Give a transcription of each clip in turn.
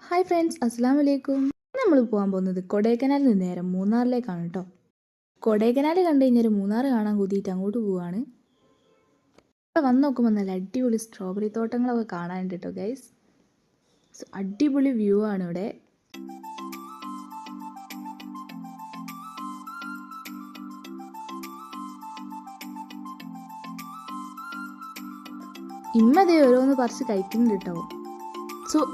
Hi friends, അസ്സലാമു അലൈക്കും. നമ്മൾ പോകാൻ പോകുന്നത് കൊടൈക്കനാലിൽ നിന്ന് നേരെ മൂന്നാറിലേക്കാണ് കേട്ടോ. കൊടൈക്കനാൽ കണ്ടു കഴിഞ്ഞാൽ മൂന്നാർ കാണാൻ കൂതിയിട്ട് അങ്ങോട്ട് പോവാണ്. ഇവിടെ വന്ന് നോക്കുമ്പോൾ നല്ല അടിപൊളി സ്ട്രോബെറി തോട്ടങ്ങളൊക്കെ കാണാനുണ്ട് കേട്ടോ ഗൈസ്. അടിപൊളി വ്യൂ ആണ് ഇവിടെ. ഇമ്മതേ ഓരോന്ന് പറിച്ച് കഴിക്കുന്നുണ്ട് കേട്ടോ.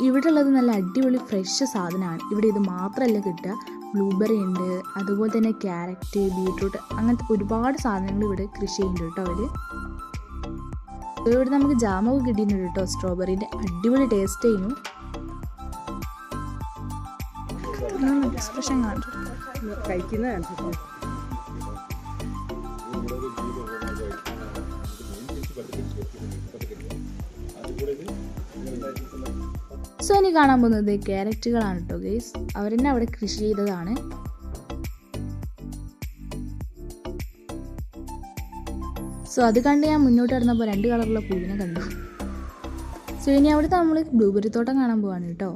ഇവിടെ ഉള്ളത് നല്ല അടിപൊളി ഫ്രഷ് സാധനമാണ്. ഇവിടെ ഇത് മാത്രമല്ല കിട്ടുക, ബ്ലൂബെറി ഉണ്ട്, അതുപോലെ തന്നെ ക്യാരറ്റ്, ബീട്രൂട്ട്, അങ്ങനത്തെ ഒരുപാട് സാധനങ്ങൾ ഇവിടെ കൃഷി ചെയ്യുന്നുണ്ട് കേട്ടോ അവർ. ഇവിടെ നമുക്ക് ജാമൊക്കെ കിട്ടിയിട്ടുണ്ട് കേട്ടോ, സ്ട്രോബെറിൻ്റെ അടിപൊളി ടേസ്റ്റ് ചെയ്യുന്നു. എക്സ്പ്രഷൻ കാണിച്ചു ഇനി കാണാൻ പോകുന്നത് ക്യാരറ്റുകളാണ് കേട്ടോ ഗൈസ്. അവരെന്നെ അവിടെ കൃഷി ചെയ്തതാണ്. അത് കണ്ട് ഞാൻ മുന്നോട്ട് നടന്നപ്പോൾ 2 കളറുള്ള പൂവിനെ കണ്ടു. ഇനി അവിടുത്തെ നമ്മൾ ബ്ലൂബെറി തോട്ടം കാണാൻ പോവാണ് കേട്ടോ.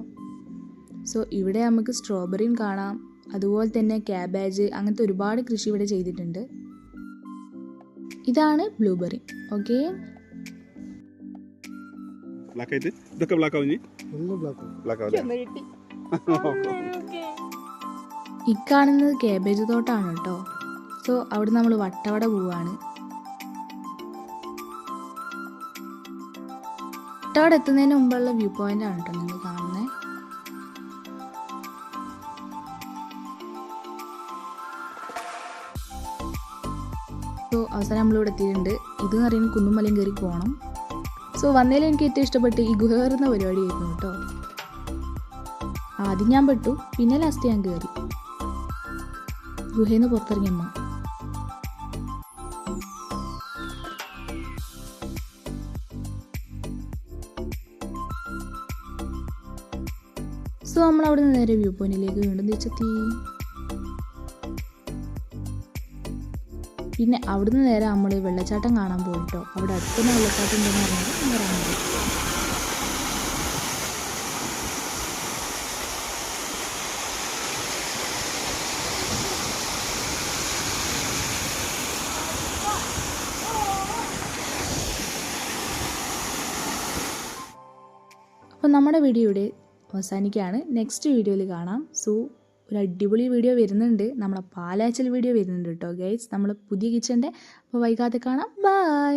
ഇവിടെ നമുക്ക് സ്ട്രോബെറിയും കാണാം, അതുപോലെ തന്നെ ക്യാബേജ്, അങ്ങനത്തെ ഒരുപാട് കൃഷി ഇവിടെ ചെയ്തിട്ടുണ്ട്. ഇതാണ് ബ്ലൂബെറി. ഓക്കെ, ഇക്കാണുന്നത് കാബേജ് തോട്ടാണ് കേട്ടോ. അവിടെ നമ്മൾ വട്ടവട പോവാണ്. വട്ടവട എത്തുന്നതിന് മുമ്പുള്ള വ്യൂ പോയിന്റ് ആണ് കേട്ടോ നിങ്ങൾ കാണുന്നത്. അവസാനം നമ്മളിവിടെ എത്തിയിട്ടുണ്ട്. ഇതെന്ന് പറയുന്നത് കുന്നും മലയും കയറി പോകണം. വന്നതിൽ എനിക്ക് ഏറ്റവും ഇഷ്ടപ്പെട്ട് ഈ ഗുഹ കയറുന്ന പരിപാടിയായിരുന്നു കേട്ടോ. ആദ്യം ഞാൻ പെട്ടു, പിന്നെ ലാസ്റ്റ് ഞാൻ കയറി. ഗുഹയിൽ നിന്ന് പുറത്തിറങ്ങിയമ്മ. നമ്മളവിടെ നിന്ന് നേരെ വ്യൂ പോയിന്റിലേക്ക് വീണ്ടും തിരിച്ചെത്തി. പിന്നെ അവിടുന്ന് നേരെ നമ്മൾ വെള്ളച്ചാട്ടം കാണാൻ പോയിട്ടോ. അവിടെ അടുത്തുള്ള വെള്ളച്ചാട്ടം ഉണ്ടെന്ന് പറഞ്ഞാൽ വരാൻ പോയി. അപ്പം നമ്മുടെ വീഡിയോ ഇവിടെ അവസാനിക്കുകയാണ്. നെക്സ്റ്റ് വീഡിയോയിൽ കാണാം. ഒരു അടിപൊളി വീഡിയോ വരുന്നുണ്ട്, നമ്മളെ പാലാച്ചൽ വീഡിയോ വരുന്നുണ്ട് കേട്ടോ ഗൈസ്, നമ്മൾ പുതിയ കിച്ചൻ്റെ. അപ്പോൾ വൈകാതെ കാണാം. ബൈ.